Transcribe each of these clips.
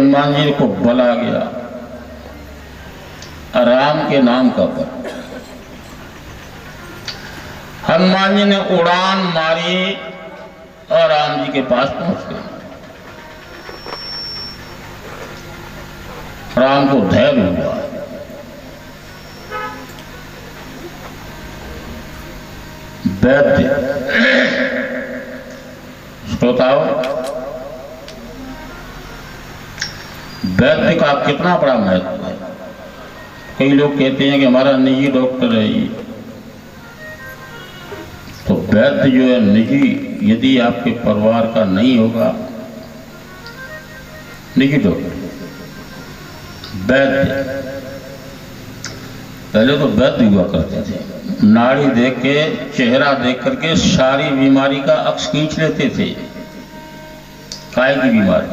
हनुमान जी को बल आ गया राम के नाम का बल। हनुमान जी ने उड़ान मारी और राम जी के पास पहुंच गए। राम को धैर्य हुआ। वैद्य श्रोताओं, वैद्य का कितना बड़ा महत्व है। कई लोग कहते हैं कि हमारा निजी डॉक्टर है ये, तो वैद्य जो है निजी, यदि आपके परिवार का नहीं होगा निजी डॉक्टर, वैद्य, पहले तो वैद्य हुआ करते थे, नाड़ी देख के, चेहरा देख करके सारी बीमारी का अक्स खींच लेते थे। काय की बीमारी?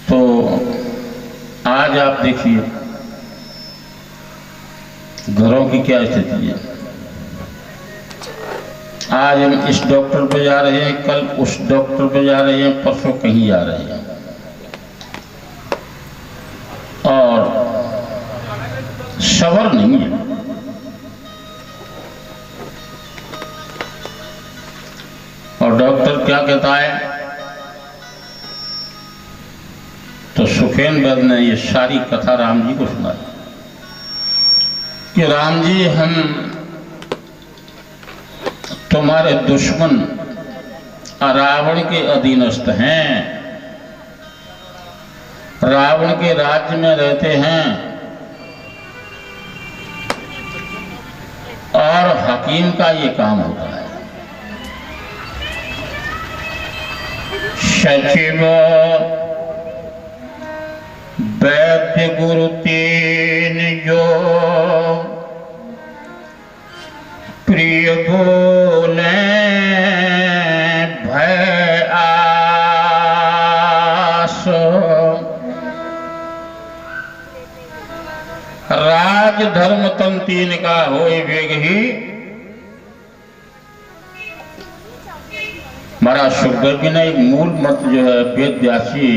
तो आज आप देखिए घरों की क्या स्थिति है। आज हम इस डॉक्टर पे जा रहे हैं, कल उस डॉक्टर पे जा रहे हैं, परसों कहीं जा रहे हैं, और सबर नहीं है। और डॉक्टर क्या कहता है? तो सुखेन वैद्य ने ये सारी कथा राम जी को सुनाई कि राम जी, हम तुम्हारे दुश्मन रावण के अधीनस्थ हैं, रावण के राज्य में रहते हैं, और हकीम का ये काम होता है। सचिव वैद्य गुरु तीन जो प्रिय बोले भय आस, राज धर्म तन तीन का होय वेग ही। महाराज सुखदेव जी ने एक मूल मंत्र जो है वेद व्यासी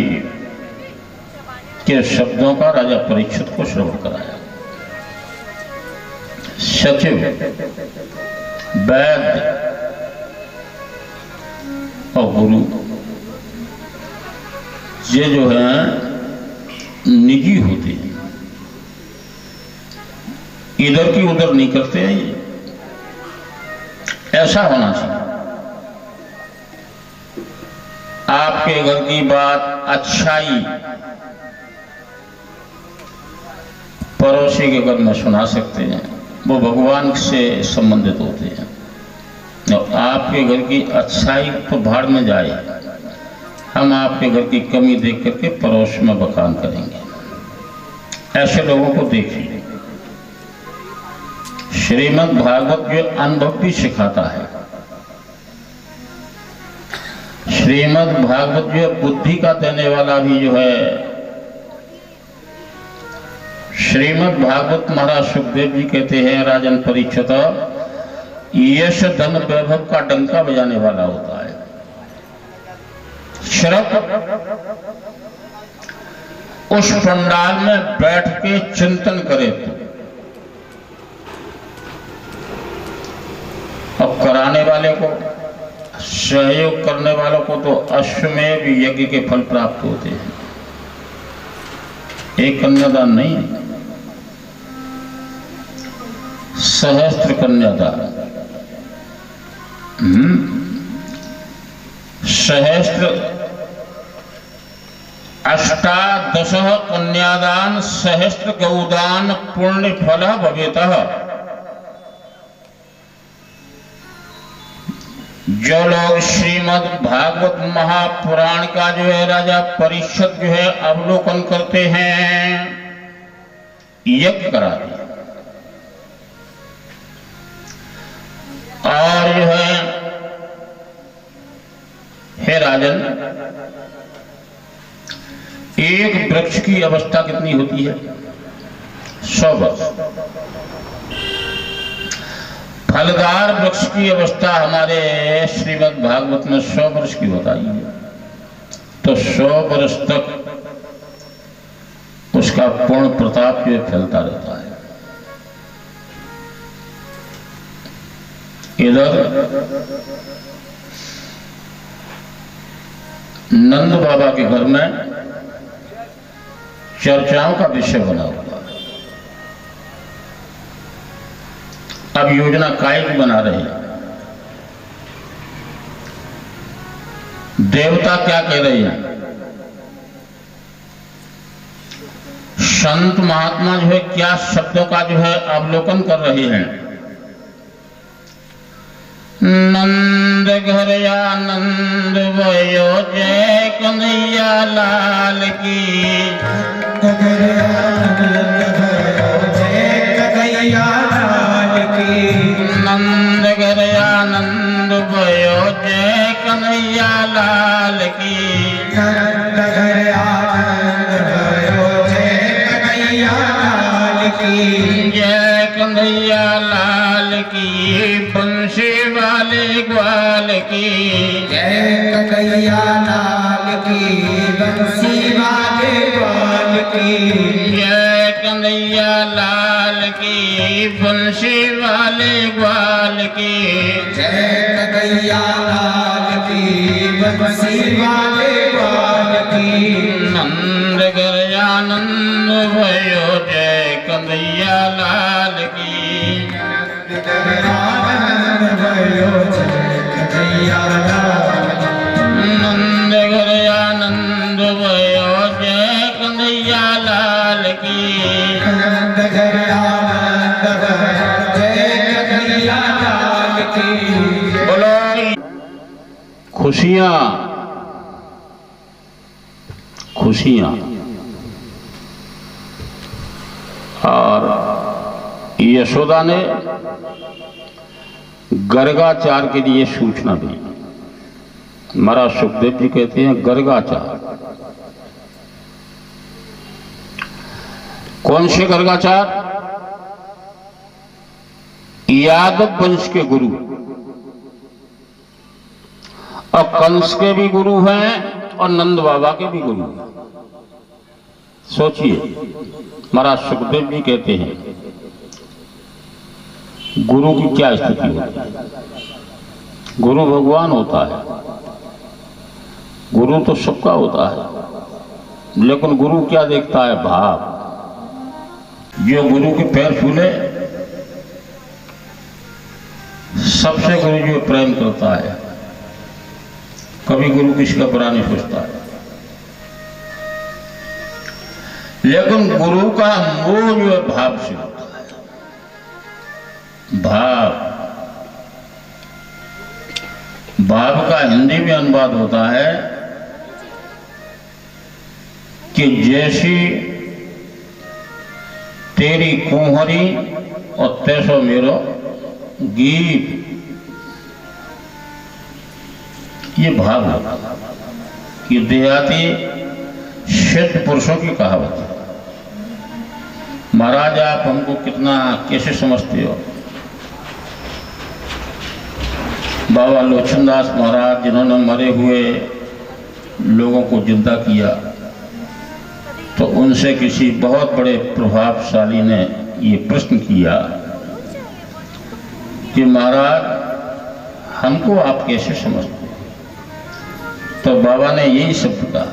के शब्दों का राजा परीक्षित को श्रवण कराया। सचिव, वैद्य और गुरु, ये जो है निजी होते हैं, इधर की उधर नहीं करते हैं। ये ऐसा होना चाहिए। आपके घर की बात अच्छाई पड़ोसी के घर में सुना सकते हैं, वो भगवान से संबंधित होते हैं। और आपके घर की अच्छाई तो भाड़ में जाए, हम आपके घर की कमी देख करके पड़ोस में बखान करेंगे। ऐसे लोगों को देखिए। श्रीमद् भागवत जो अनुभव भी सिखाता है, श्रीमद् भागवत जो बुद्धि का देने वाला भी जो है। श्रीमद् भागवत महाराज सुखदेव जी कहते हैं, राजन परीक्षित, यश धन वैभव का डंका बजाने वाला होता है। शरत उस पंडाल में बैठ के चिंतन करे तो, अब कराने वाले को, सहयोग करने वालों को तो अश्वमेध यज्ञ के फल प्राप्त होते हैं। एक कन्यादान नहीं, सहस्त्र कन्यादान। सहस्त्र अष्टादश कन्यादान सहस्त्र गौदान पुण्य फल भवेतः। जो लोग श्रीमद् भागवत महापुराण का जो है राजा परीक्षित जो है अवलोकन करते हैं, यज्ञ कराते हैं, और जो है, हे राजन, एक वृक्ष की अवस्था कितनी होती है? 100 वर्ष। फलदार वृक्ष की अवस्था हमारे श्रीमद् भागवत में 100 वर्ष की बताई है। तो 100 वर्ष तक उसका पूर्ण प्रताप जो फैलता रहता है। इधर नंद बाबा के घर में चर्चाओं का विषय बना हुआ है। अब योजना काय की बना रहे हैं। देवता क्या कह रहे हैं? संत महात्मा जो है क्या शब्दों का जो है अवलोकन कर रहे हैं। नंद घर आनंद भयो जय कन्हैया लाल की। नंद घर आनंद भयो जय कन्हैया लाल की। नंद घर आनंद भयो जय कन्हैया लाल की। जय कन्हैया लाल की बंसी वाले ग्वाल की। जय कन्हैया लाल की बंसी वाले ग्वाल की। जय कन्हैया लाल की बंसी वाले ग्वाल की। जय कन्हैया लाल की बंसी वाले ग्वाल की। नंद घर आनंद भयो जय कन्हैया लाल की। आनंद भयो जय कन्हैया लाल की। नंद घर आनंद भयो जय कन्हैया लाल की। नंद घर आनंद भयो जय कन्हैया लाल की। बोलो खुशियां खुशियां। और यशोदा ने गर्गाचार के लिए सूचना दी। महाराज सुखदेव जी कहते हैं गर्गाचार। कौन से गर्गाचार? यादव वंश के गुरु और कंस के भी गुरु हैं और नंद बाबा के भी गुरु हैं। सोचिए, महाराज सुखदेव जी कहते हैं गुरु की क्या स्थिति होती है। गुरु भगवान होता है, गुरु तो सबका होता है, लेकिन गुरु क्या देखता है? भाव। जो गुरु के पैर छूले सबसे गुरु जो प्रेम करता है, कभी गुरु किसी का बुरा नहीं सोचता है। लेकिन गुरु का मोह जो है भाव से होता है। भाव का हिंदी में अनुवाद होता है कि जैसी तेरी कुंहरी और तैसो मेरो गीत। ये भाव है। ये देहाती सिद्ध पुरुषों की कहावत है। महाराज आप हमको कितना कैसे समझते हो? बाबा लोचनदास महाराज जिन्होंने मरे हुए लोगों को जिंदा किया, तो उनसे किसी बहुत बड़े प्रभावशाली ने ये प्रश्न किया कि महाराज हमको आप कैसे समझते? तो बाबा ने यही शब्द कहा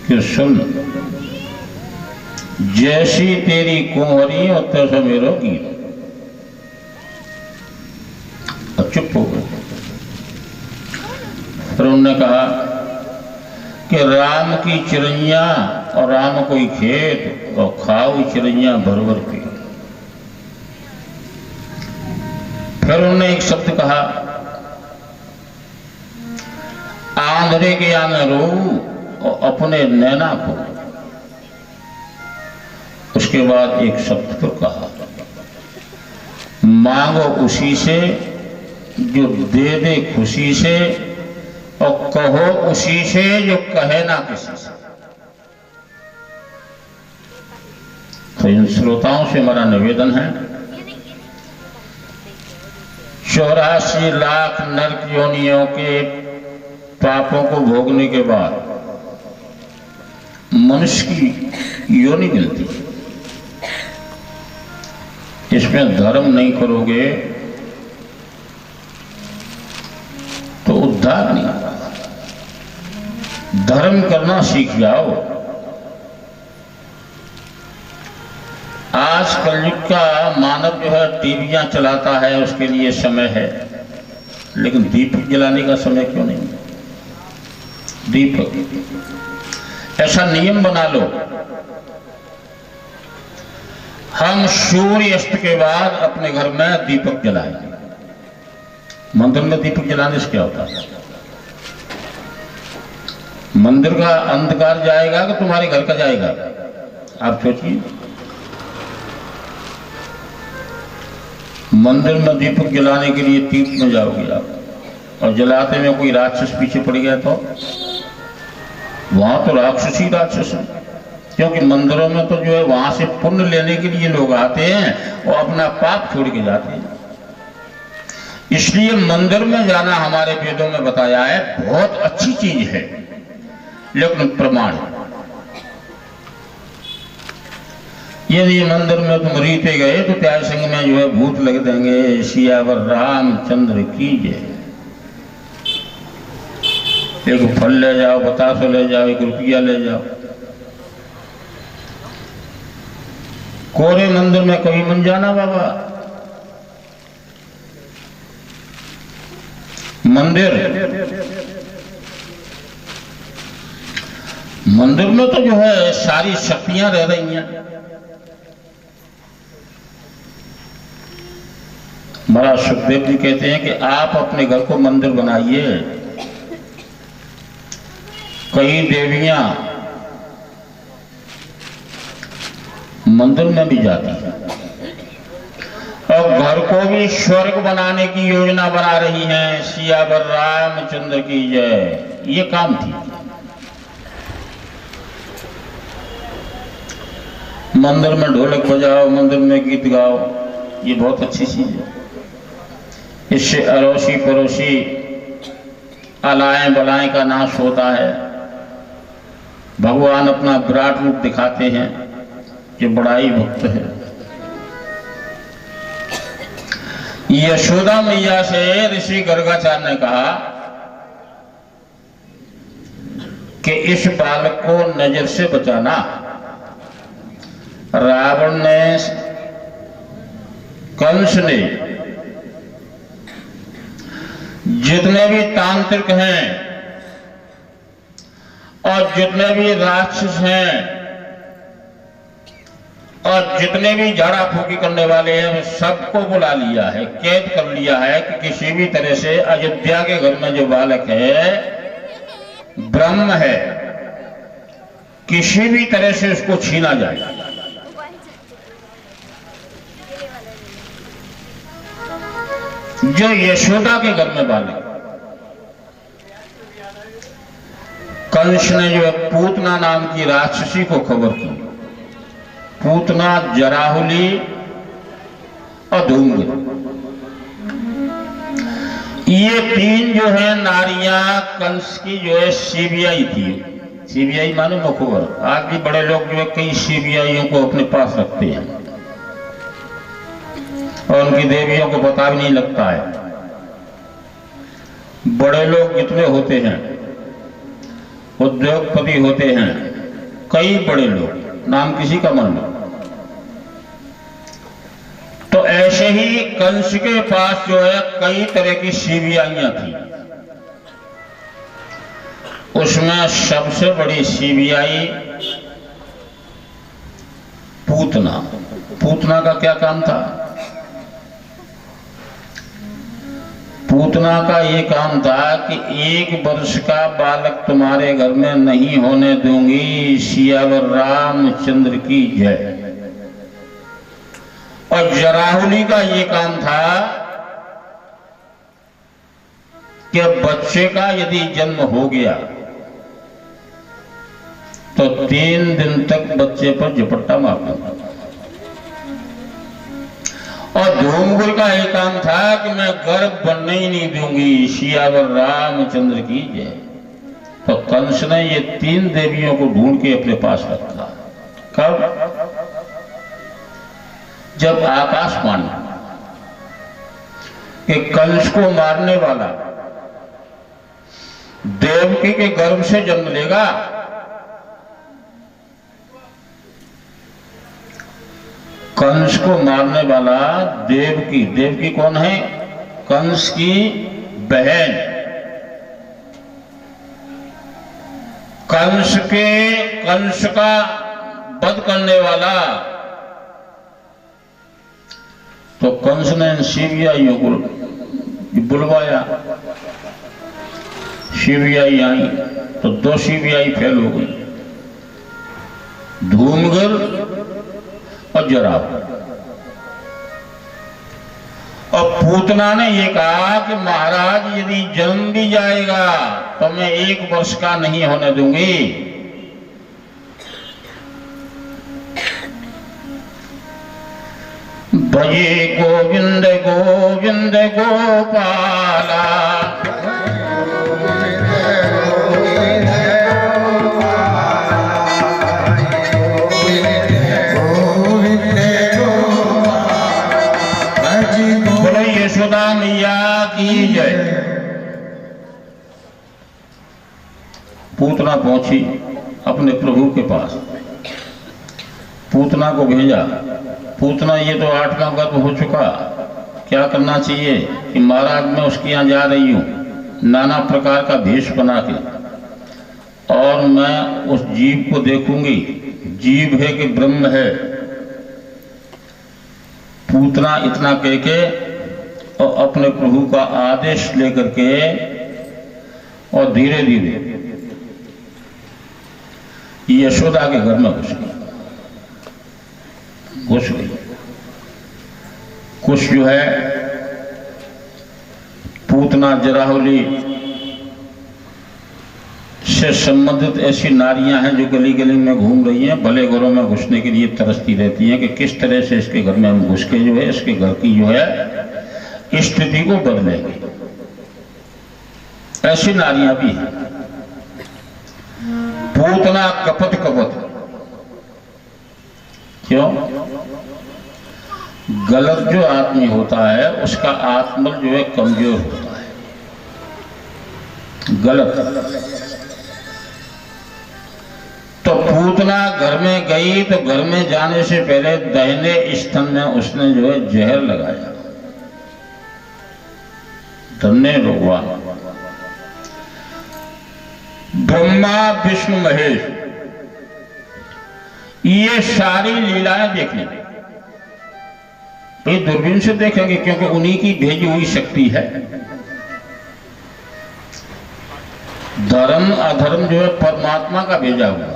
कि सुन, जैसी तेरी कुंवरी और तैसा मेरो गीत। और चुप हो गए। फिर उन्होंने कहा कि राम की चिड़ैया और राम कोई खेत और खाओ चिड़ैया भर भर के। फिर उन्होंने एक शब्द कहा, आंधरे के आने रो और अपने नैना को। उसके बाद एक शब्द फिर कहा, मांगो उसी से जो दे दे खुशी से और कहो उसी से जो कहे ना किसी से। तो इन श्रोताओं से हमारा निवेदन है 84 लाख नरक योनियों के पापों को भोगने के बाद मनुष्य की योनि मिलती है। इसमें धर्म नहीं करोगे तो उद्धार नहीं होगा। धर्म करना सीख जाओ। आज कलयुग का मानव जो है टीवियां चलाता है, उसके लिए समय है, लेकिन दीपक जलाने का समय क्यों नहीं? दीपक ऐसा नियम बना लो, हम सूर्य अस्त के बाद अपने घर में दीपक जलाएंगे। मंदिर में दीपक जलाने से क्या होता है? मंदिर का अंधकार जाएगा कि तुम्हारे घर का जाएगा? आप सोचिए। मंदिर में दीपक जलाने के लिए तीर्थ में जाओगे आप, और जलाते में कोई राक्षस पीछे पड़ गया तो वहां तो राक्षस ही राक्षस है। क्योंकि मंदिरों में तो जो है वहां से पुण्य लेने के लिए लोग आते हैं और अपना पाप छोड़ के जाते हैं। इसलिए मंदिर में जाना हमारे वेदों में बताया है, बहुत अच्छी चीज है, लेकिन प्रमाण यदि मंदिर में तुम रीते गए तो त्याग संग में जो है भूत लग देंगे। सियावर रामचंद्र की जय। एक फल ले जाओ, बतासो ले जाओ, 1 रुपया ले जाओ। कोरे मंदिर में कभी मन जाना बाबा। मंदिर में तो जो है सारी शक्तियां रह रही हैं। महाराज सुखदेव जी कहते हैं कि आप अपने घर को मंदिर बनाइए। कई देवियां मंदिर में भी जाती है और घर को भी स्वर्ग बनाने की योजना बना रही हैं। सियावर रामचंद्र की जय। ये काम थी। मंदिर में ढोलक बजाओ, मंदिर में गीत गाओ, ये बहुत अच्छी चीज है। इससे अड़ोसी पड़ोसी अलाएं बलाएं का नाश होता है। भगवान अपना विराट रूप दिखाते हैं कि बड़ा ही भक्त है। यशोदा मैया से ऋषि गर्गाचार्य ने कहा कि इस बालक को नजर से बचाना। रावण ने, कंस ने, जितने भी तांत्रिक हैं और जितने भी राक्षस हैं और जितने भी झाड़ा फूकी करने वाले हैं, वो सबको बुला लिया है, कैद कर लिया है कि किसी भी तरह से अयोध्या के घर में जो बालक है, ब्रह्म है, किसी भी तरह से उसको छीना जाए। जो यशोदा के घर में बालक, कंस ने जो पूतना नाम की राक्षसी को खबर की। पूतना, जराहुली और धूम्र, ये 3 जो है नारियां कंस की जो है सीबीआई थी। सीबीआई माने मुखबर। आज भी बड़े लोग जो है कई सीबीआईयों को अपने पास रखते हैं और उनकी देवियों को पता भी नहीं लगता है। बड़े लोग जितने होते हैं, उद्योगपति होते हैं, कई बड़े लोग, नाम किसी का मान लो, तो ऐसे ही कंस के पास जो है कई तरह की सीबीआईयां थी। उसमें सबसे बड़ी सीबीआई पूतना। पूतना का क्या काम था? पूतना का ये काम था कि 1 वर्ष का बालक तुम्हारे घर में नहीं होने दूंगी। सियावर रामचंद्र की जय। और जराहुली का ये काम था कि बच्चे का यदि जन्म हो गया तो 3 दिन तक बच्चे पर झपट्टा मारना और धूमगुल का एक काम था कि मैं गर्भ बनने ही नहीं दूंगी, सियावर रामचंद्र की जय। तो कंस ने ये 3 देवियों को ढूंढ के अपने पास रखा। कब? जब आकाशवाणी कि कंस को मारने वाला देवकी के गर्भ से जन्म लेगा। कंस को मारने वाला देवकी, देवकी कौन है? कंस की बहन। कंस का वध करने वाला। तो कंस ने सीबियाइयों को बुलवाया, सीबियाई आई तो 2 सीबियाई फेल हो गई, धूमगल और जराव। और पूतना ने ये कहा कि महाराज यदि जन्म भी जाएगा तो मैं 1 वर्ष का नहीं होने दूंगी। भजे गोविंद गोविंद गोपाला, बोलो यशोदा मैया की जय। पूतना पहुंची अपने प्रभु के पास, पूतना को भेजा। पूतना ये तो 8वां गर्भ हो चुका, क्या करना चाहिए कि महाराज मैं उसके यहाँ जा रही हूँ नाना प्रकार का भेष बना के, और मैं उस जीव को देखूंगी, जीव है कि ब्रह्म है। पूतना इतना कह के और अपने प्रभु का आदेश लेकर के और धीरे धीरे यशोदा के घर में घुस गई। कुछ जो है पूतना जराहुली से संबंधित ऐसी नारियां हैं जो गली गली में घूम रही हैं, भले घरों में घुसने के लिए तरसती रहती हैं कि किस तरह से इसके घर में हम घुस के जो है इसके घर की जो है स्थिति को बदलेंगे। ऐसी नारियां भी हैं। पूतना कपट क्यों? गलत जो आदमी होता है उसका आत्मबल जो है कमजोर होता है। गलत तो पूतना घर में गई तो घर में जाने से पहले दाहिने स्तन में उसने जो है जहर लगाया। धन्य भगवान ब्रह्मा विष्णु महेश ये सारी लीलाएं देखने तो दूरबीन से देखेंगे क्योंकि उन्हीं की भेजी हुई शक्ति है। धर्म अधर्म जो है परमात्मा का भेजा हुआ है।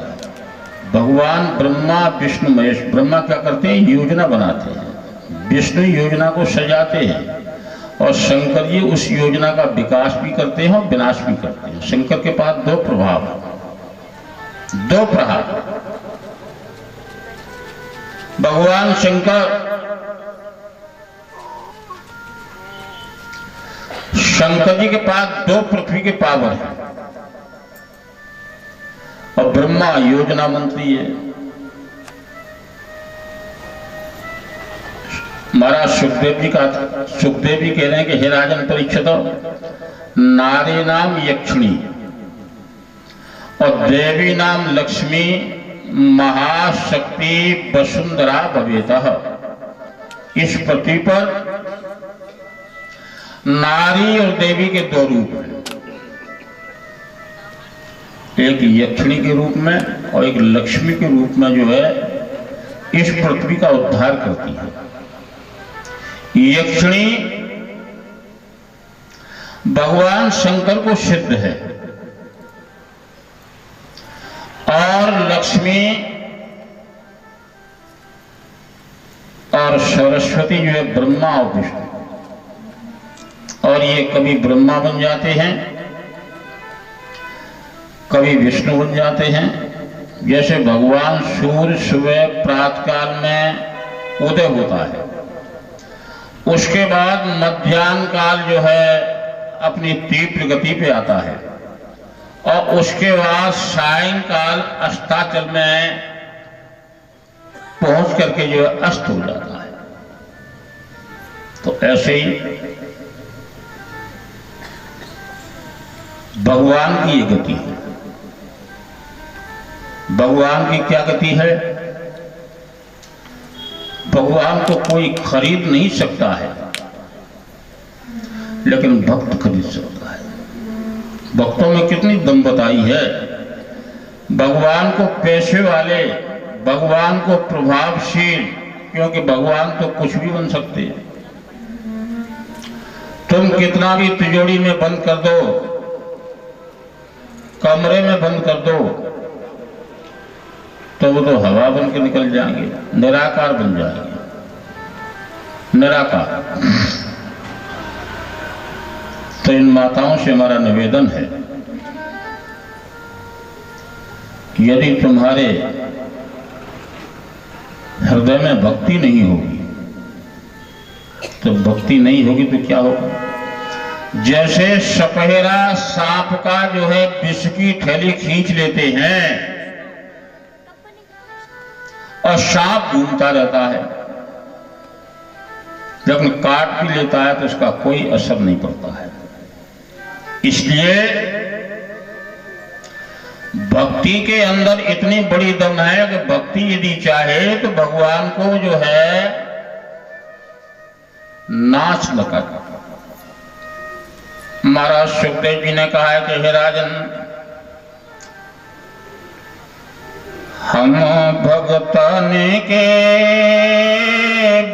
भगवान ब्रह्मा विष्णु महेश, ब्रह्मा क्या करते हैं? योजना बनाते हैं, विष्णु योजना को सजाते हैं और शंकर जी उस योजना का विकास भी करते हैं और विनाश भी करते हैं। शंकर के पास 2 प्रभाव, 2 प्रहार। भगवान शंकर जी के पास 2 पृथ्वी के पावर है और ब्रह्मा योजना मंत्री है। महाराज सुखदेव जी कह रहे हैं कि हे राजन परीक्षित, नारी नाम यक्षिणी और देवी नाम लक्ष्मी महाशक्ति वसुंधरा भवेतः। इस पृथ्वी पर नारी और देवी के 2 रूप हैं, एक यक्षिणी के रूप में और एक लक्ष्मी के रूप में जो है इस पृथ्वी का उद्धार करती है। यक्षिणी भगवान शंकर को सिद्ध है और लक्ष्मी और सरस्वती जो है ब्रह्मा और विष्णु, और ये कभी ब्रह्मा बन जाते हैं कभी विष्णु बन जाते हैं। जैसे भगवान सूर्य सुबह प्रातःकाल में उदय होता है उसके बाद मध्याह्न काल जो है अपनी तीव्र गति पे आता है और उसके बाद सायंकाल अस्ताचल में पहुंच करके जो है अस्त हो जाता है। तो ऐसे ही भगवान की ये गति है। भगवान की क्या गति है? भगवान को कोई खरीद नहीं सकता है, लेकिन भक्त खरीद सकता है। भक्तों में कितनी दम बताई है। भगवान को पैसे वाले, भगवान को प्रभावशील, क्योंकि भगवान तो कुछ भी बन सकते हैं। तुम कितना भी तिजोरी में बंद कर दो, कमरे में बंद कर दो, तो वो तो हवा बन के निकल जाएंगे, निराकार बन जाएंगे, निराकार। तो इन माताओं से हमारा निवेदन है, यदि तुम्हारे हृदय में भक्ति नहीं होगी तो भक्ति नहीं होगी तो क्या होगा? जैसे सपेरा सांप का जो है विष की थैली खींच लेते हैं और सांप घूमता रहता है, जब काट भी लेता है तो उसका कोई असर नहीं पड़ता है। इसलिए भक्ति के अंदर इतनी बड़ी दम है कि भक्ति यदि चाहे तो भगवान को जो है नाच लगा। महाराज सुखदेव जी ने कहा है कि हे राजन, हम भगतन के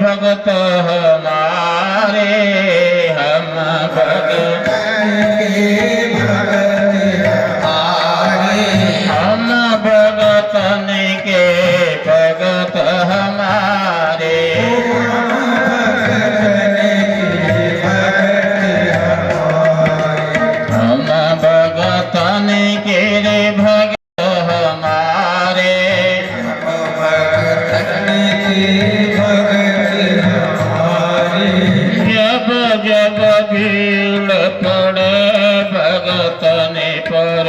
भगत हमारे, हम भगत भगतन के भगत हमारे, हम भगतन के भगत हमारे, जब जब भीड़ पड़े भगतन पर,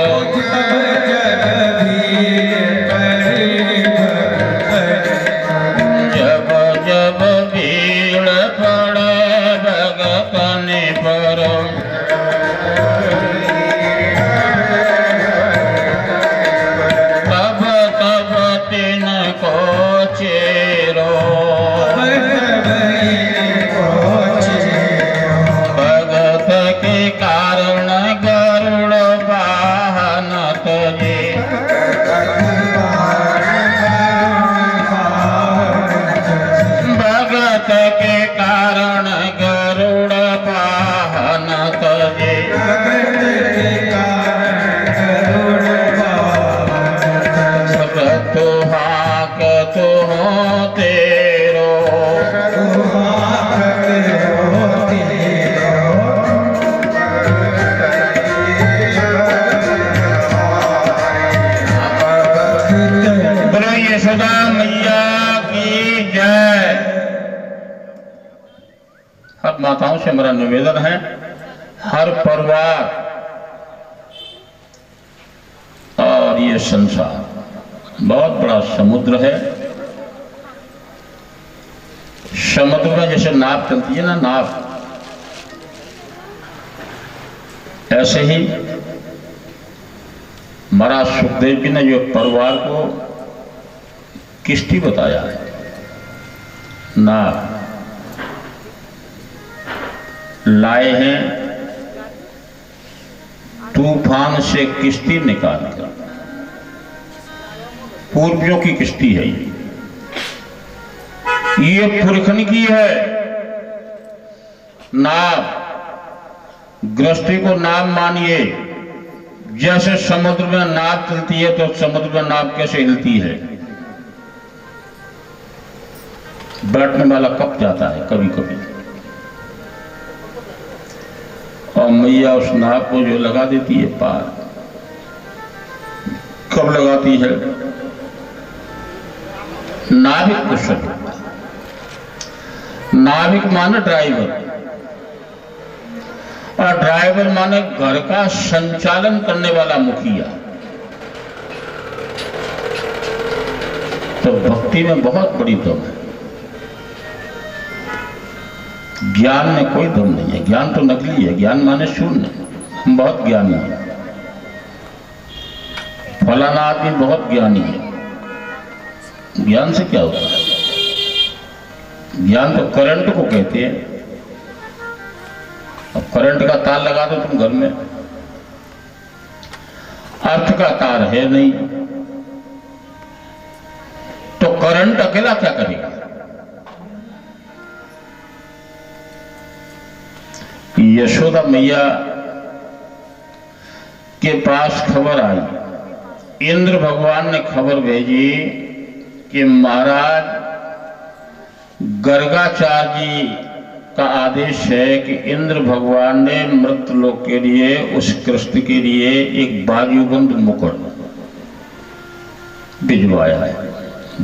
के कारण गरुड़ वाहन तजे, तो हाक तो हो तेरो, बोलो यशोदा मैया की जय। हर माताओं से मेरा निवेदन है, हर परिवार और ये संसार बहुत बड़ा समुद्र है। समुद्र में जैसे नाव चलती है ना, नाव, ऐसे ही महाराज सुखदेव जी ने जो परिवार को किश्ती बताया है, नाव लाए हैं तूफान से किश्ती निकालकर। पूर्वियों की किश्ती है ये पुरखन की है नाव। गृहस्थी को नाव मानिए, जैसे समुद्र में नाव चलती है तो समुद्र में नाव कैसे हिलती है, बैठने वाला कब जाता है कभी कभी, और मैया उस नाव को जो लगा देती है पार। कब लगाती है? नाविक कुशल। नाविक माने ड्राइवर, और ड्राइवर माने घर का संचालन करने वाला मुखिया। तो भक्ति में बहुत बड़ी दम है, ज्ञान में कोई दम नहीं है। ज्ञान तो नकली है, ज्ञान माने शून्य। हम बहुत ज्ञानी हैं, फलाना आदमी बहुत ज्ञानी है। ज्ञान से क्या होता है? ज्ञान तो करंट को कहते हैं। अब करंट का तार लगा दो तुम घर में, अर्थ का तार है नहीं, तो करंट अकेला क्या करेगा? यशोदा मैया के पास खबर आई, इंद्र भगवान ने खबर भेजी कि महाराज गर्गाचार्य जी का आदेश है कि इंद्र भगवान ने मृतलोक के लिए, उस कृष्ण के लिए एक बाजूबंद मुकुट भिजवाया है।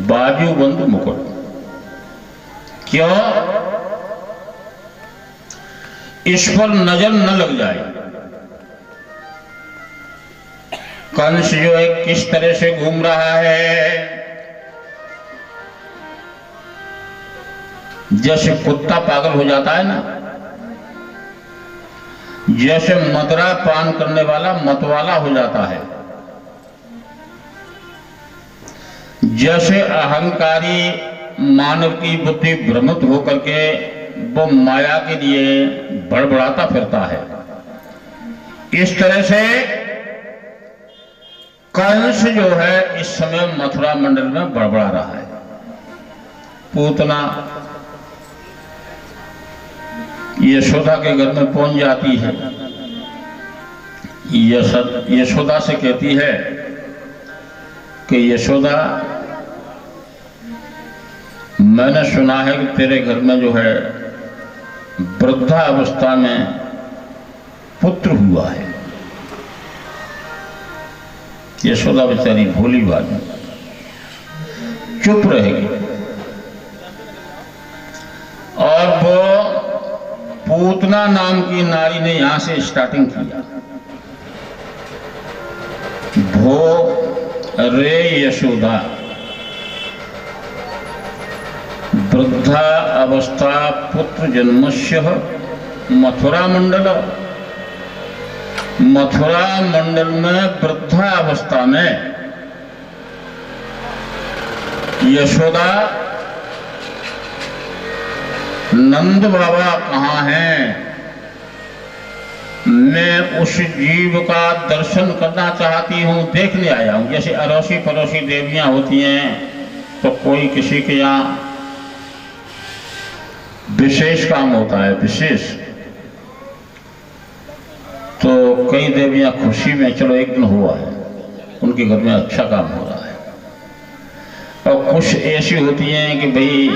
बाजूबंद मुकुट क्यों? इस पर नजर न लग जाए। कंस जो है किस तरह से घूम रहा है, जैसे कुत्ता पागल हो जाता है ना, जैसे मदरा पान करने वाला मतवाला हो जाता है, जैसे अहंकारी मानव की बुद्धि भ्रमित होकर के वो माया के लिए बड़बड़ाता फिरता है, इस तरह से कंस जो है इस समय मथुरा मंडल में बड़बड़ा रहा है। पूतना यशोदा के घर में पहुंच जाती है। यशोदा से कहती है कि यशोदा, मैंने सुना है कि तेरे घर में जो है वृद्धा अवस्था में पुत्र हुआ है। यशोदा बेचारी भोली बात चुप रहेगी, और वो पूतना नाम की नारी ने यहां से स्टार्टिंग किया। भो रे यशोदा, वृद्धा अवस्था पुत्र जन्मस्य मथुरा मंडल। मथुरा मंडल में वृद्धा अवस्था में यशोदा, नंद बाबा कहाँ हैं? मैं उस जीव का दर्शन करना चाहती हूँ, देखने आया हूँ। जैसे अड़ोसी पड़ोसी देवियां होती हैं तो कोई किसी के यहाँ विशेष काम होता है, विशेष, तो कई देवियां खुशी में चलो एक दिन हुआ है, उनके घर में अच्छा काम हो रहा है। और कुछ ऐसी होती हैं कि भाई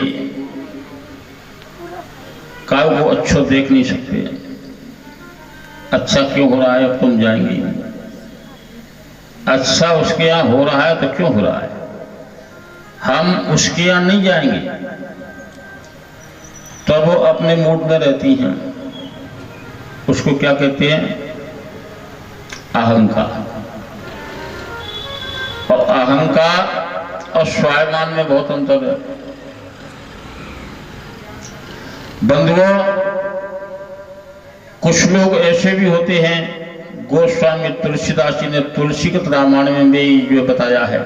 का वो अच्छा देख नहीं सकते, अच्छा क्यों हो रहा है, अब तुम जाएंगी, अच्छा उसके यहाँ हो रहा है तो क्यों हो रहा है, हम उसके यहाँ नहीं जाएंगे। तब वो अपने मूड में रहती हैं। उसको क्या कहते हैं? अहंकार। और अहंकार और स्वाभिमान में बहुत अंतर है। बंधुओं, कुछ लोग ऐसे भी होते हैं, गोस्वामी तुलसीदास जी ने तुलसीगत रामायण में भी ये बताया है,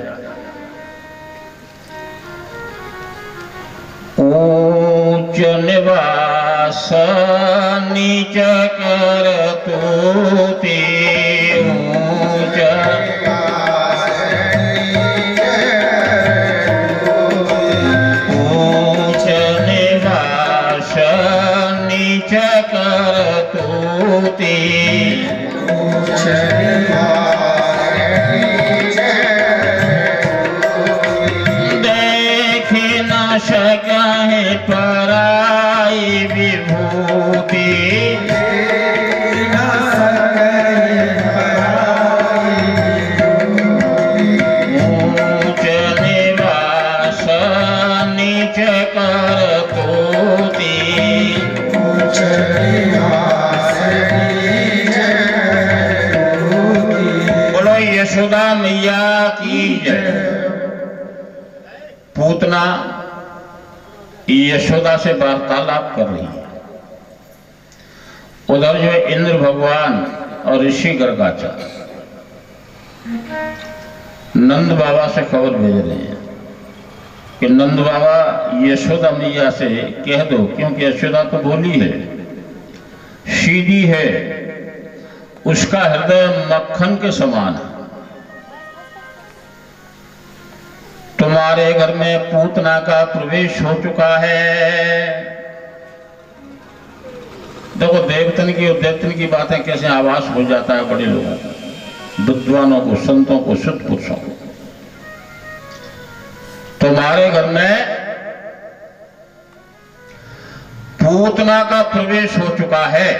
ऊंच निवास नीच कर तूती, ऊंच निवास नीच कर तूती, सकाहे पराई विभूति, यशोदा मैया की जय। पूतना यशोदा से वार्तालाप कर रही है। उधर जो है इंद्र भगवान और ऋषि गर्गाचार्य नंद बाबा से खबर भेज रहे हैं कि नंद बाबा यशोदा मैया से कह दो, क्योंकि यशोदा तो भोली है, सीधी है, उसका हृदय मक्खन के समान है। तुम्हारे घर में पूतना का प्रवेश हो चुका है। देखो देवतन की और देवतन की बातें कैसे आवाज हो जाता है बड़े लोगों को, विद्वानों को, संतों को, शुद्ध पुरुषों को। तुम्हारे घर में पूतना का प्रवेश हो चुका है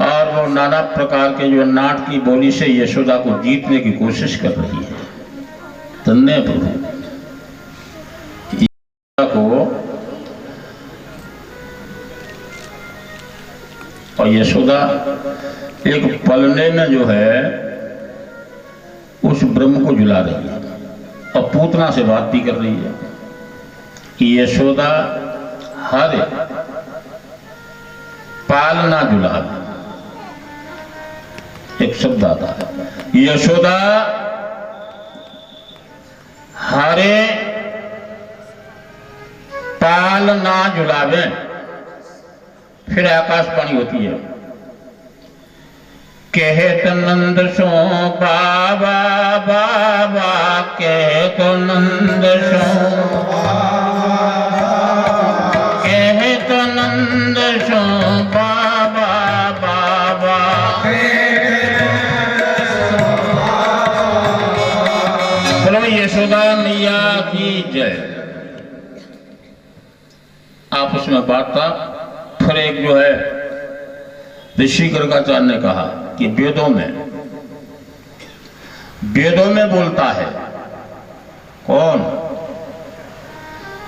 और वो नाना प्रकार के जो नाट की बोली से यशोदा को जीतने की कोशिश कर रही है। धन्य प्रभु को और यशोदा एक पलने में जो है उस ब्रह्म को झुला रही है और पूतना से बात भी कर रही है कि यशोदा हर पालना झुला, एक शब्द आता है, यशोदा हरे पालना झुलावे। फिर आकाशवाणी होती है, कहत नंद सो बाबा बाबा, कहत नंद सो, कहत नंद सो बाबा बाबा। बोलो यशोदा मैया की जय। आपस में बात था। फिर एक जो है ऋषि गर्गाचार्य ने कहा कि वेदों में बोलता है कौन?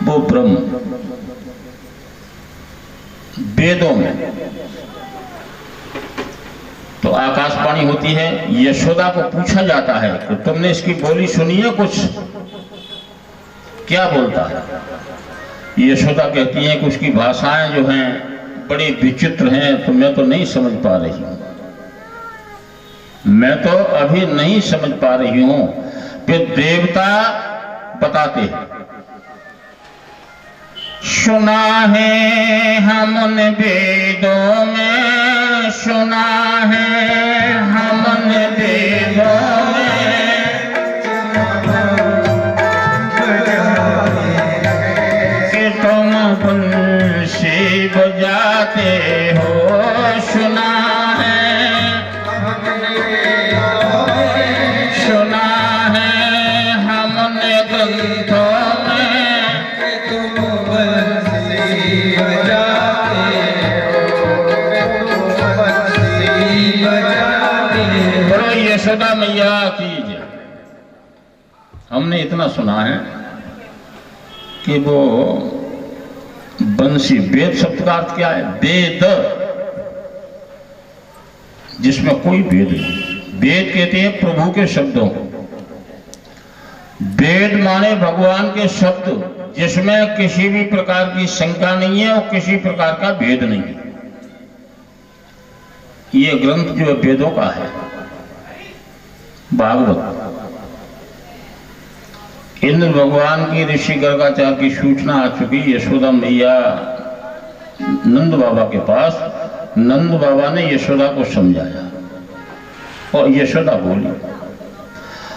वो ब्रह्म। वेदों में तो आकाशवाणी होती है, यशोदा को पूछा जाता है कि तुमने इसकी बोली सुनी है कुछ? क्या बोलता है? यशोदा कहती है कि उसकी भाषाएं जो हैं बड़ी विचित्र हैं, तो मैं तो नहीं समझ पा रही हूं, मैं तो अभी नहीं समझ पा रही हूं। फिर देवता बताते हैं, सुना है हमने वेदों में, सुना है हमने वेदों में, कि तुम बंसी बजाते हो। सुना है, सुना है हमने ग्रंथों में, तुम बंसी बजाते हो, बंसी बजाते हो। बोलो यशोदा मैया की जय। हमने इतना सुना है कि वो बंसी, वेद शब्द का अर्थ क्या है? वेद, जिसमें कोई भेद नहीं। वेद कहते हैं प्रभु के शब्दों को। वेद माने भगवान के शब्द जिसमें किसी भी प्रकार की शंका नहीं है और किसी प्रकार का भेद नहीं है। ये ग्रंथ जो वेदों का है, भागवत। इंद्र भगवान की ऋषि गर्गाचार्य की सूचना आ चुकी, यशोदा मैया नंद बाबा के पास। नंद बाबा ने यशोदा को समझाया और यशोदा बोली,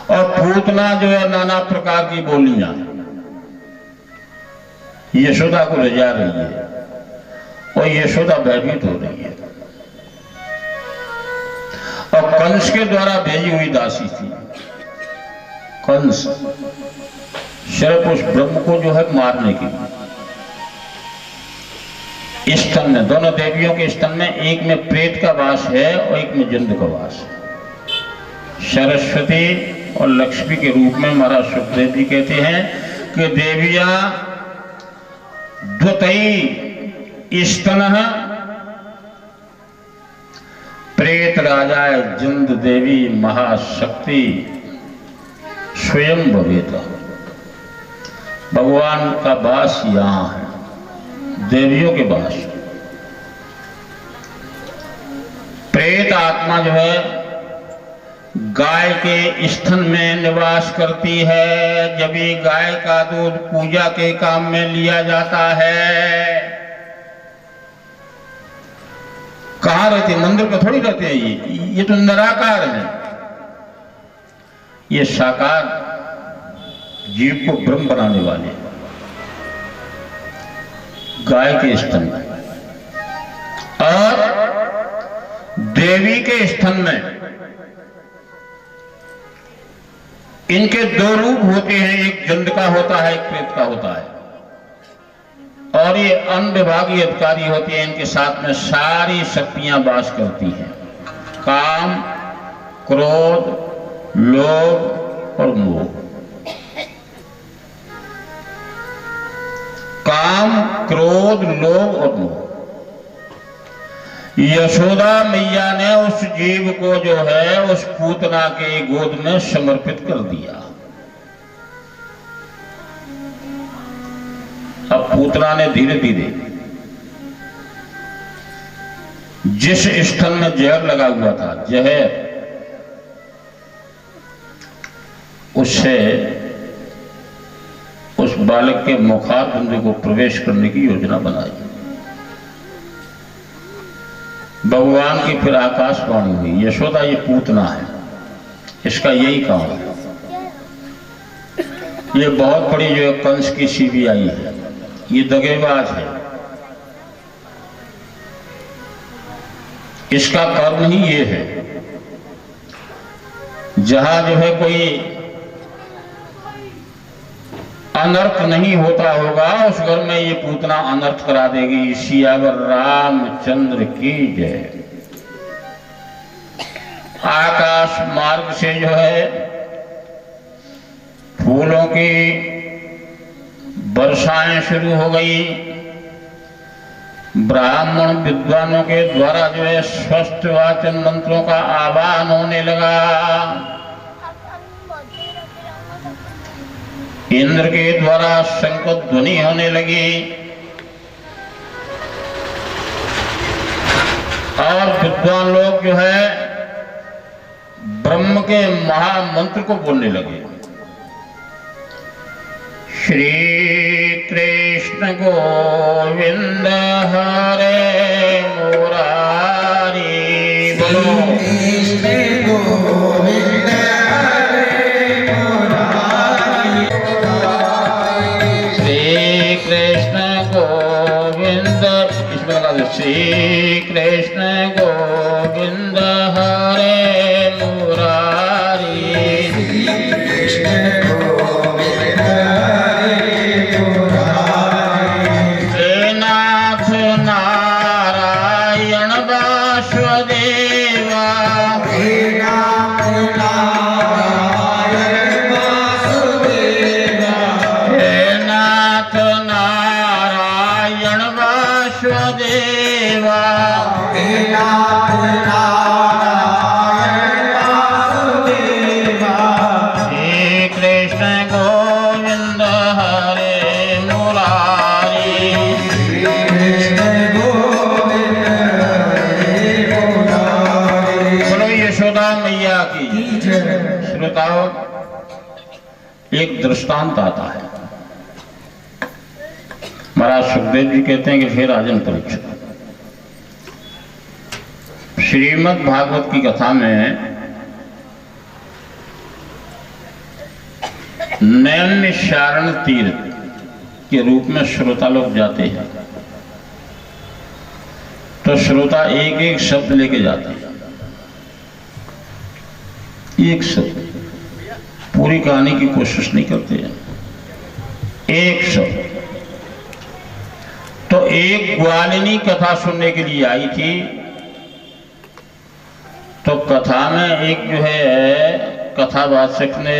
और पूतना जो है नाना प्रकार की बोलियां यशोदा को रिझा रही है और यशोदा भयभीत हो रही है। और कंस के द्वारा भेजी हुई दासी थी। कंस सिर्फ उस ब्रह्म को जो है मारने के लिए। स्तन में, दोनों देवियों के स्तन में, एक में प्रेत का वास है और एक में जंतु का वास है। सरस्वती और लक्ष्मी के रूप में महाराज सुखदेव जी कहते हैं कि देवियां द्वतई स्तन प्रेत राजाए जिंद देवी महाशक्ति स्वयं भवेता। भगवान का वास यहाँ है, देवियों के वास। प्रेत आत्मा जो है गाय के स्तन में निवास करती है। जब ये गाय का दूध पूजा के काम में लिया जाता है, कहाँ रहते? मंदिर में थोड़ी रहते हैं। ये तो निराकार है। ये साकार जीव को ब्रह्म बनाने वाले गाय के स्तन में और देवी के स्तन में इनके दो रूप होते हैं, एक जंड का होता है, एक प्रेत का होता है। और ये अनुविभागीय अधिकारी होते हैं, इनके साथ में सारी शक्तियां वास करती हैं। काम, क्रोध, लोभ और मोह। काम, क्रोध, लोभ और मोह। यशोदा मैया ने उस जीव को जो है उस पूतना के गोद में समर्पित कर दिया। अब पूतना ने धीरे धीरे जिस स्थल में जहर लगा हुआ था, जहर उससे उस बालक के मुखारबिंदु को प्रवेश करने की योजना बनाई। भगवान की फिर आकाशवाणी हुई, यशोदा ये पूतना है, इसका यही काम है। ये बहुत बड़ी जो है कंस की सीबीआई है, ये दगेबाज है। इसका कर्म ही ये है, जहां जो है कोई अनर्थ नहीं होता होगा उस घर में ये पूतना अनर्थ करा देगी। सियावर रामचंद्र की जय। आकाश मार्ग से जो है फूलों की वर्षाएं शुरू हो गई। ब्राह्मण विद्वानों के द्वारा जो है स्वस्थ वाचन मंत्रों का आह्वान होने लगा। इंद्र के द्वारा शंख ध्वनि होने लगी और विद्वान लोग जो है ब्रह्म के महामंत्र को बोलने लगे। श्री कृष्ण गोविंद हरे मुरारी, बोलो कृष्ण गोविंद हरे मुरारी। श्री कृष्ण गोविंद, इसमें लगा दो श्री कृष्ण गोविंद हरे मुरारी। श्रोताओं, एक दृष्टांत आता है। महाराज सुखदेव जी कहते हैं कि फिर राजन परीक्षित, श्रीमद् भागवत की कथा में नैमिषारण्य तीर्थ के रूप में श्रोता लोग जाते हैं, तो श्रोता एक एक शब्द लेके जाते हैं। एक शब्द, पूरी कहानी की कोशिश नहीं करते हैं, एक शब्द। तो एक ग्वालिनी कथा सुनने के लिए आई थी, तो कथा में एक जो है कथावाचक ने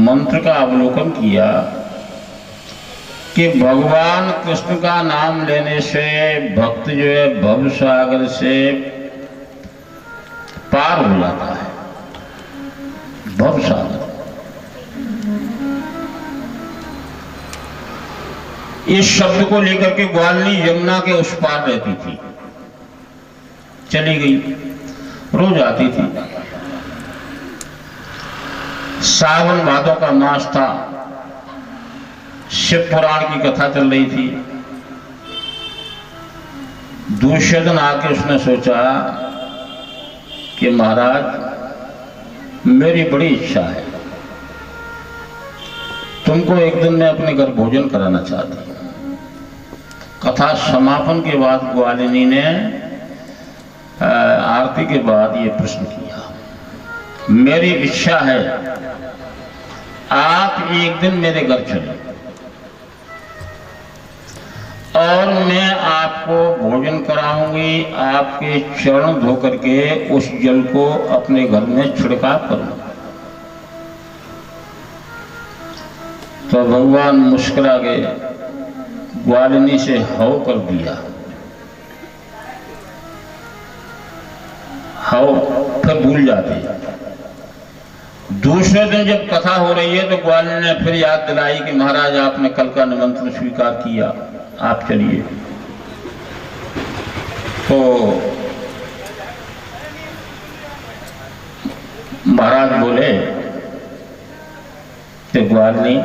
मंत्र का अवलोकन किया कि भगवान कृष्ण का नाम लेने से भक्त जो है भव सागर से पार हो जाता है भवसागर। इस शब्द को लेकर के ग्वालिनी यमुना के उस पार रहती थी, चली गई, रोज आती थी। सावन भादों का मास था, शिव पुराण की कथा चल रही थी। दूसरे दिन आके उसने सोचा कि महाराज मेरी बड़ी इच्छा है, तुमको एक दिन मैं अपने घर भोजन कराना चाहती हूँ। कथा समापन के बाद ग्वालिनी ने आरती के बाद ये प्रश्न किया, मेरी इच्छा है आप एक दिन मेरे घर चलें और मैं आपको भोजन कराऊंगी, आपके चरण धो करके उस जल को अपने घर में छिड़काव करूंगा। तो भगवान मुस्कुरा गए, ग्वालिनी से हव कर दिया। हव फिर भूल जाते। दूसरे दिन जब कथा हो रही है तो ग्वालिनी ने फिर याद दिलाई कि महाराज आपने कल का निमंत्रण स्वीकार किया, आप चलिए। तो महाराज बोले कि ग्वालिनी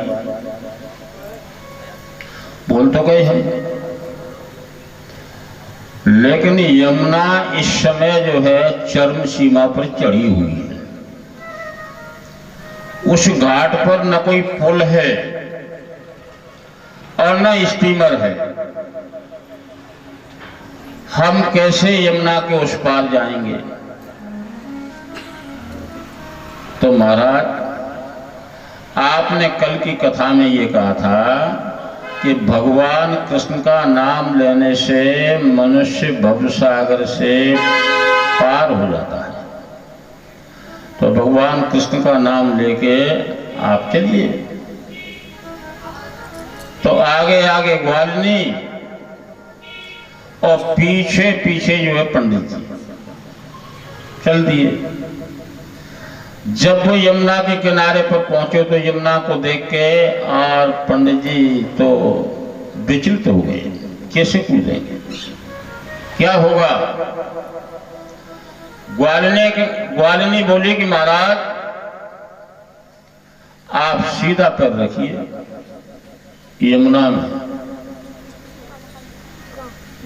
बोल तो गए हम, लेकिन यमुना इस समय जो है चरम सीमा पर चढ़ी हुई है। उस घाट पर न कोई पुल है और न स्टीमर है, हम कैसे यमुना के उस पार जाएंगे? तो महाराज आपने कल की कथा में ये कहा था कि भगवान कृष्ण का नाम लेने से मनुष्य भवसागर से पार हो जाता है। तो भगवान कृष्ण का नाम लेके आप चलिए। तो आगे आगे ग्वालिनी और पीछे पीछे जो है पंडित जी चल दिए। जब वो यमुना के किनारे पर पहुंचे तो यमुना को देख के और पंडित जी तो विचलित हो गए, कैसे कूदेंगे, क्या होगा? ग्वालिनी बोली कि महाराज आप सीधा पैर रखिए यमुना में।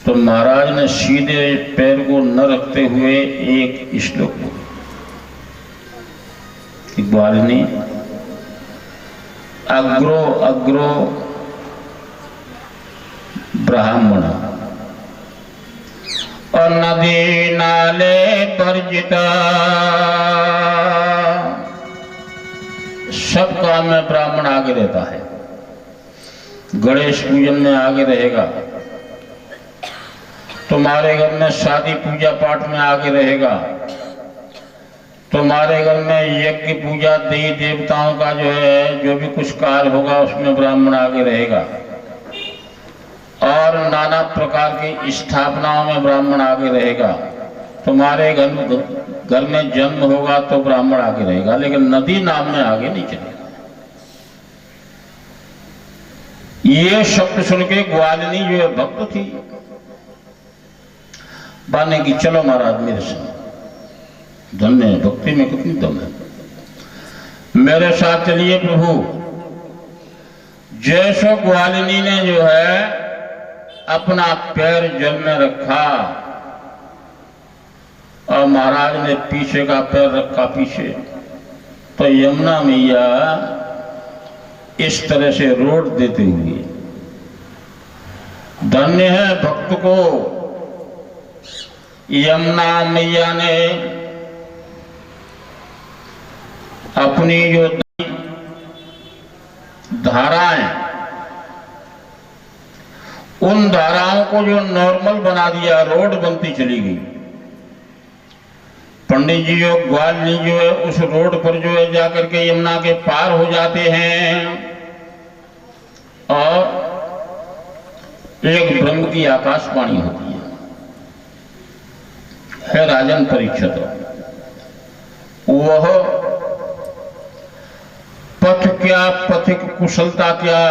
तो महाराज ने सीधे पैर को न रखते हुए एक श्लोक बोला, ग्वालिनी अग्रो अग्रो ब्राह्मण और नदी नाले वर्जिता, सब काम में ब्राह्मण आगे रहता है। गणेश पूजन में आगे रहेगा, तुम्हारे घर में शादी पूजा पाठ में आगे रहेगा, तुम्हारे घर में यज्ञ पूजा देवी देवताओं का जो है जो भी कुछ कार्य होगा उसमें ब्राह्मण आगे रहेगा, और नाना प्रकार की स्थापनाओं में ब्राह्मण आगे रहेगा। तुम्हारे घर में जन्म होगा तो ब्राह्मण आगे रहेगा, लेकिन नदी नाम में आगे नहीं चलेगा। ये शब्द सुन के ग्वालिनी जो है भक्त थी, बाने की चलो महाराज मेरे साथ, धन्य है, भक्ति में कितनी दम है, मेरे साथ चलिए प्रभु। जैसो ग्वालिनी ने जो है अपना पैर जल में रखा और महाराज ने पीछे का पैर रखा पीछे, तो यमुना मैया इस तरह से रोड देते हुए, धन्य है भक्त को यमुना मैया ने अपनी जो धाराएं, उन धाराओं को जो नॉर्मल बना दिया, रोड बनती चली गई। पंडित जी जो ग्वालिनी जो है उस रोड पर जो है जाकर के यमुना के पार हो जाते हैं और एक ब्रह्म की आकाशवाणी होती है राजन परीक्षित, वह पथ क्या, पथिक कुशलता क्या,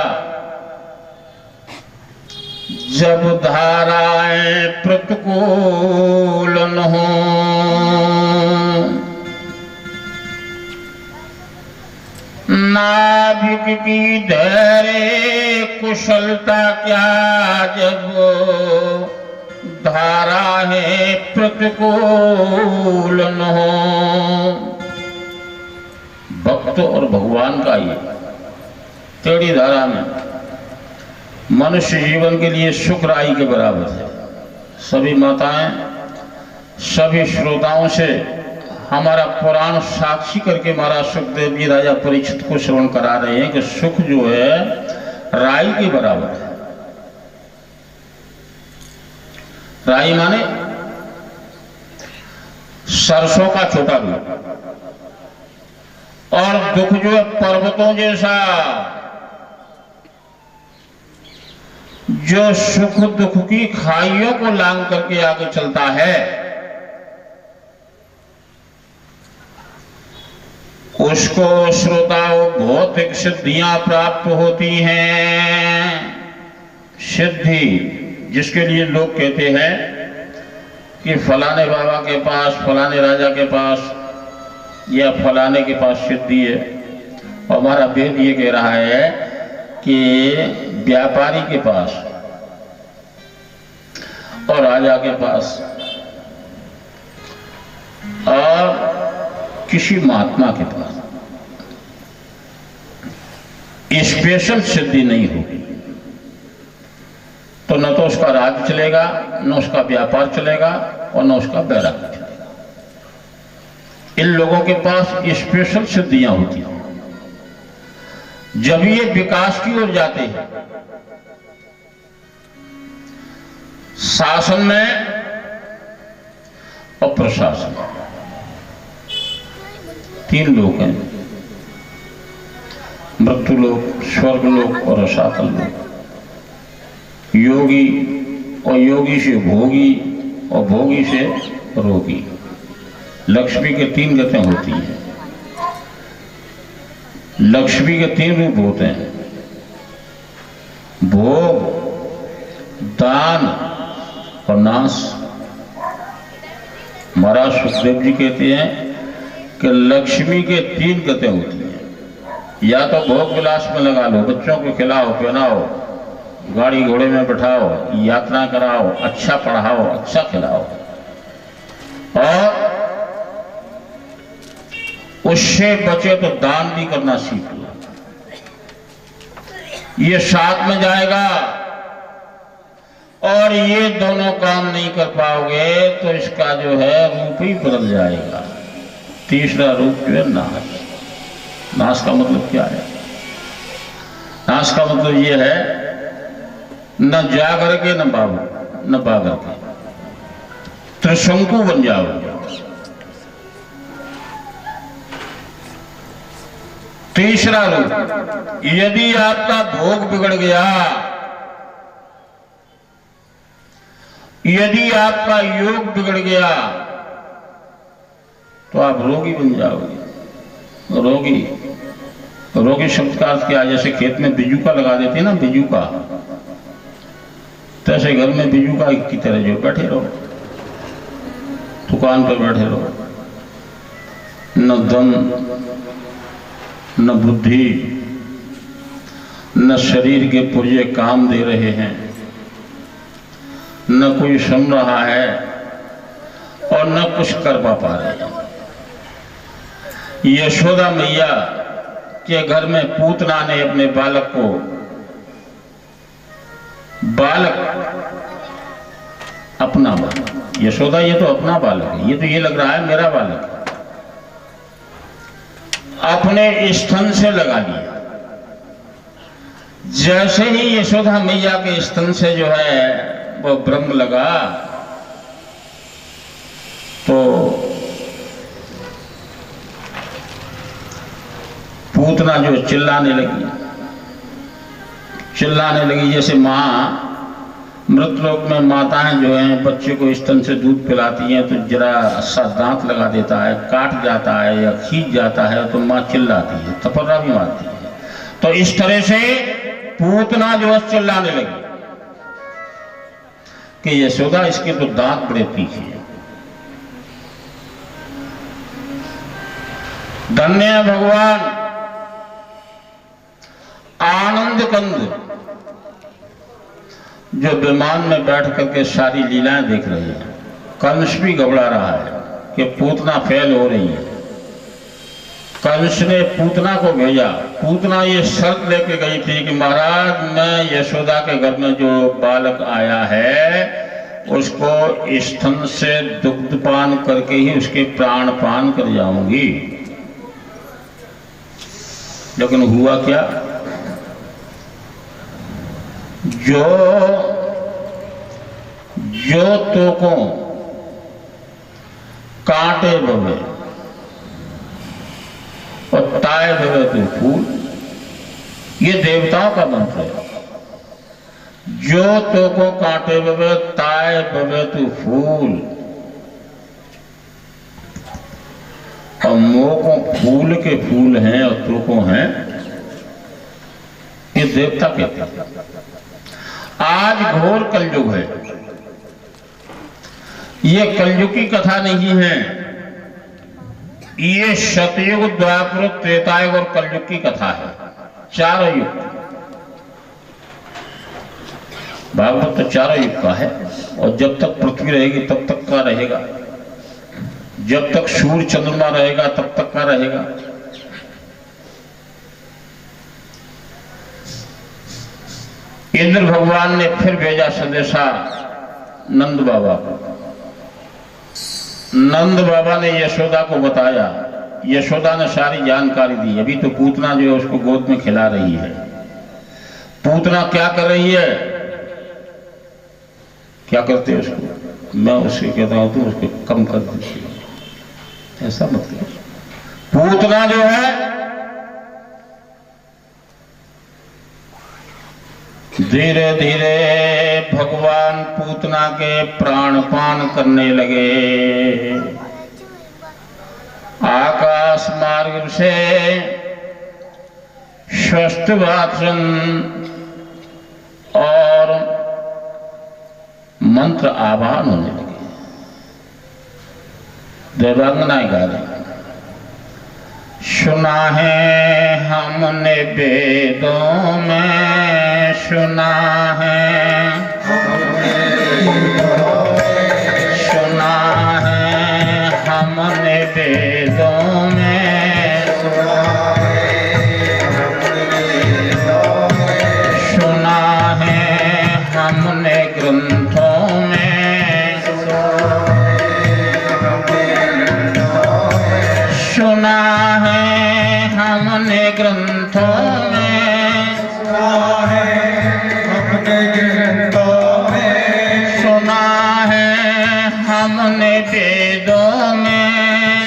जब धाराएं प्रतिकूल न हो। नाविक की धैर्य कुशलता क्या, जब धाराएं प्रतिकूल न हो। भक्त और भगवान का ये टेढ़ी धारा में मनुष्य जीवन के लिए शुक्राई के बराबर है। सभी माताएं, सभी श्रोताओं से हमारा पुराण साक्षी करके महाराज सुखदेव जी राजा परीक्षित को श्रवण करा रहे हैं कि सुख जो है राई के बराबर है। राई माने सरसों का छोटा रूप, और दुख जो है पर्वतों जैसा। जो सुख दुख की खाइयों को लांग करके आगे चलता है, उसको श्रोताओं भौतिक सिद्धियां प्राप्त होती हैं। सिद्धि जिसके लिए लोग कहते हैं कि फलाने बाबा के पास, फलाने राजा के पास या फलाने के पास सिद्धि है। और हमारा वेद ये कह रहा है कि व्यापारी के पास और राजा के पास और किसी महात्मा के पास स्पेशल सिद्धि नहीं होगी तो न तो उसका राज्य चलेगा, न उसका व्यापार चलेगा और न उसका वैराग्य चलेगा। इन लोगों के पास स्पेशल सिद्धियां होती हैं। जब ये विकास की ओर जाते हैं, शासन में और प्रशासन, तीन लोग हैं, मृत्यु लोक, स्वर्ग लोक और रसातल लोक। योगी और योगी से भोगी और भोगी से रोगी। लक्ष्मी के तीन गतें होती हैं। लक्ष्मी के तीन रूप होते हैं, भोग, दान और नाश। महाराज सुखदेव जी कहते हैं कि लक्ष्मी के तीन गतें होती हैं। या तो भोग विलास में लगा लो, बच्चों को खिलाओ पिलाओ, गाड़ी घोड़े में बैठाओ, यात्रा कराओ, अच्छा पढ़ाओ, अच्छा खिलाओ, और उससे बचे तो दान भी करना सीख लो। ये साथ में जाएगा। और ये दोनों काम नहीं कर पाओगे तो इसका जो है रूप ही बदल जाएगा। तीसरा रूप जो है नाश। नाश का मतलब क्या है? नाश का मतलब ये है न जागर के न बाबू न बागर के, त्रिशंकु बन जाओगे। तीसरा रूप, यदि आपका भोग बिगड़ गया, यदि आपका योग बिगड़ गया तो आप रोगी बन जाओगे। रोगी, रोगी शब्द का अर्थ क्या? जैसे खेत में बिजूका लगा देते हैं ना, बिजूका, तैसे घर में बिजूका की तरह जो बैठे रहो, दुकान पर बैठे रहो। न दम, न बुद्धि, न शरीर के पुर्जे काम दे रहे हैं, न कोई सुन रहा है और न कुछ कर पा रहे हैं। यशोदा मैया के घर में पूतना ने अपने बालक को, बालक अपना बालक, यशोदा ये तो अपना बालक है, ये तो ये लग रहा है मेरा बालक है, अपने स्तन से लगा लिया। जैसे ही यशोदा मैया के स्तन से जो है वो ब्रह्म लगा तो पूतना जो चिल्लाने लगी, चिल्लाने लगी जैसे माँ मृत लोक में माताएं जो हैं बच्चे को स्तन से दूध पिलाती हैं तो जरा सा दांत लगा देता है, काट जाता है या खींच जाता है तो माँ चिल्लाती है, तपर्रा भी मारती है। तो इस तरह से पूतना जो है चिल्लाने लगी कि यशोदा इसके तो दांत बड़े तीखे हैं। धन्य है भगवान आनंद कंद जो विमान में बैठ करके सारी लीलाएं देख रहे हैं। कंस भी घबरा रहा है कि पूतना फेल हो रही है। कंस ने पूतना को भेजा। पूतना ये शर्त लेके गई थी कि महाराज मैं यशोदा के घर में जो बालक आया है उसको स्तन से दुग्धपान करके ही उसके प्राण पान कर जाऊंगी। लेकिन हुआ क्या, जो तो को कांटे बवे और ताए बवे तो फूल, ये देवताओं का मंत्र है। जो तो को कांटे बवे ताए बवे तो फूल, और मोह को फूल के फूल हैं और तो को हैं, ये देवता कहते हैं। आज घोर कलयुग है। ये कलयुग की कथा नहीं है, ये सतयुग, द्वापर, त्रेतायुग और कलयुग की कथा है। चारों युग, भागवत तो चारों युग का है। और जब तक पृथ्वी रहेगी तब तक का रहेगा, जब तक सूर्य चंद्रमा रहेगा तब तक का रहेगा। इंद्र भगवान ने फिर भेजा संदेशा नंद बाबा को। नंद बाबा ने यशोदा को बताया। यशोदा ने सारी जानकारी दी। अभी तो पूतना जो है उसको गोद में खिला रही है। पूतना क्या कर रही है, क्या करते हैं उसको, मैं उसके कहता हूं तो उसको कम कर दीजिए, ऐसा मतलब। पूतना जो है धीरे धीरे भगवान पूतना के प्राण पान करने लगे। आकाश मार्ग से स्वस्थ वाचन और मंत्र आवाहन होने लगे। देवांगनाएं गा रही, सुना है हमने वेदों में, सुना है, सुना है हमने वेदों में, सुना है हमने ग्रंथों में, सुना है हमने ग्रंथों में, सुना है हमने ग्रंथों में, सुना है हमने वेदों में,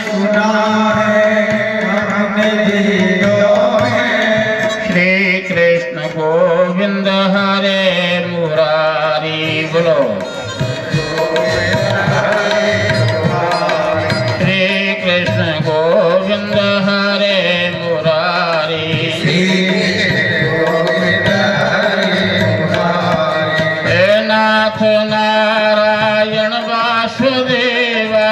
सुना है हमने वेदों में। श्री कृष्ण गोविंद हरे मुरारी बोलो। श्री कृष्ण गोविंद हरे मुरारी, हे नाथ नारायण वासुदेवा,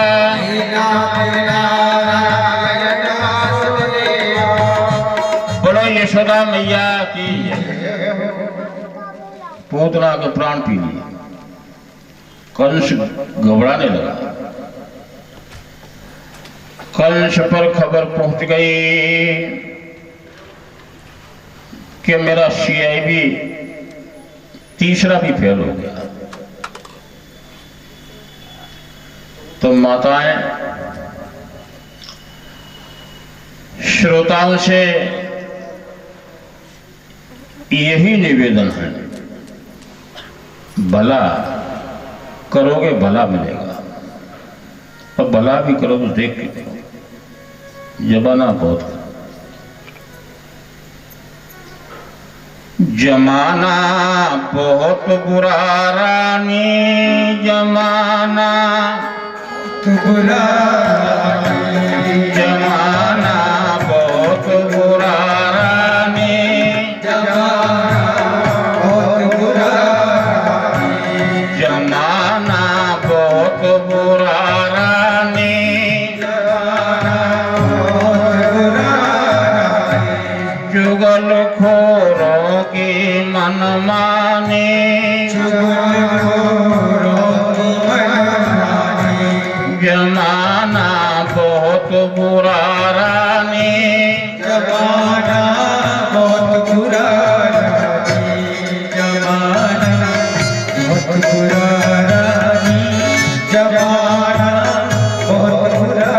बोलो यशोदा मैया की। पूतना के प्राण पी लिए। कंस घबराने लगा। कंस पर खबर पहुंच गई कि मेरा CIB तीसरा भी फेल हो गया। तो माताएं श्रोताओं से यही निवेदन है, भला करोगे भला मिलेगा, और भला भी करो तो देख के करो, जमाना बहुत। जमाना बहुत बुरा रानी, जमाना बुरा जमाना बहुत बुरा रानी, बहुत बुरा जमाना बहुत बुरा रानी, जुगल खोरों की मनमानी, जमाना बहुत बुरा रानी, जमाना बहुत बुरा जमाना बहुत बुरा जमाना बहुत बुरा।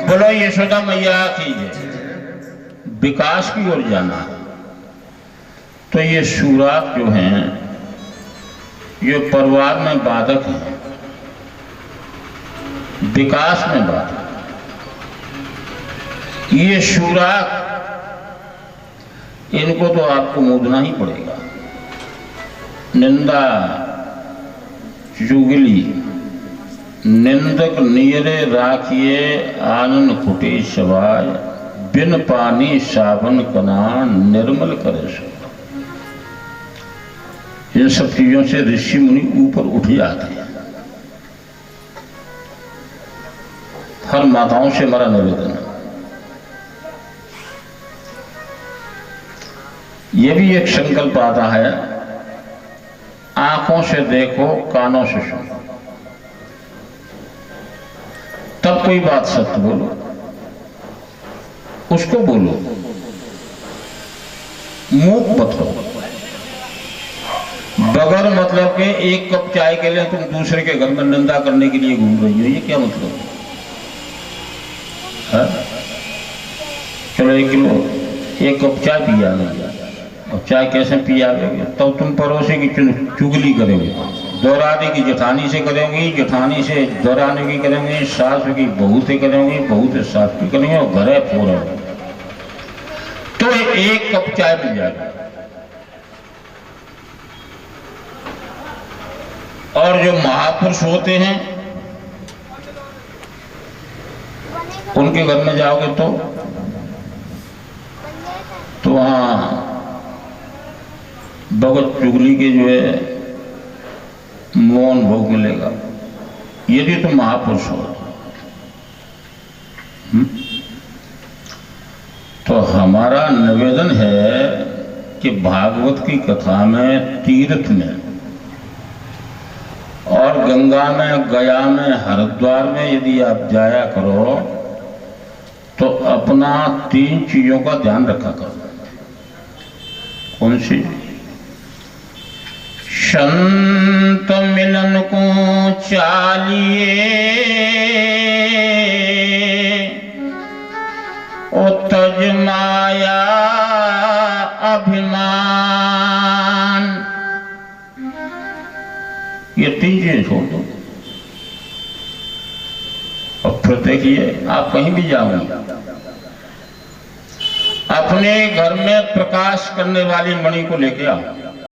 बोलो यशोदा मैया की जय। विकास की ओर जाना है तो ये शूराक जो हैं ये परिवार में बाधक हैं, विकास में बाधक। ये शूराक इनको तो आपको मूदना ही पड़ेगा। निंदा चुगली निंदक नियरे राखिए आनंद फुटे सवाय, बिन पानी सावन कना निर्मल करे सो। इन सब चीजों से ऋषि मुनि ऊपर उठ जाते हैं। हर माताओं से हमारा निवेदन है। यह भी एक संकल्प आता है, आंखों से देखो कानों से सुनो, तब कोई बात सत्य बोलो, उसको बोलो, मूक मत हो। बगैर मतलब के एक कप चाय के लिए तुम दूसरे के घर में निंदा करने के लिए घूम रही हो, ये क्या मतलब है? चलो 1 किलो 1 कप चाय पिया नहीं, और चाय कैसे पियाओगे? तब तुम पड़ोसी की चुगली करोगे, दौराने की जेठानी से करेंगी, जेठानी से दौराने की करेंगी, सास की बहू से करेंगी, बहू से सास की करेंगे, और घरे फोड़ोगे तो 1 कप चाय मिल जाएगी। और जो महापुरुष होते हैं उनके घर में जाओगे तो वहां भगत चुगली के जो है मौन भोग मिलेगा, यदि तुम महापुरुष हो। तो हमारा निवेदन है कि भागवत की कथा में, तीर्थ में और गंगा में, गया में, हरिद्वार में यदि आप जाया करो तो अपना 3 चीजों का ध्यान रखा करो। कौन सी? संत मिलन को चालिए, ओ तज माया अभिमान। ये 3 चीजें छोड़ दो। और फिर देखिए, आप कहीं भी जाओगे, अपने घर में प्रकाश करने वाली मणि को लेके आओ।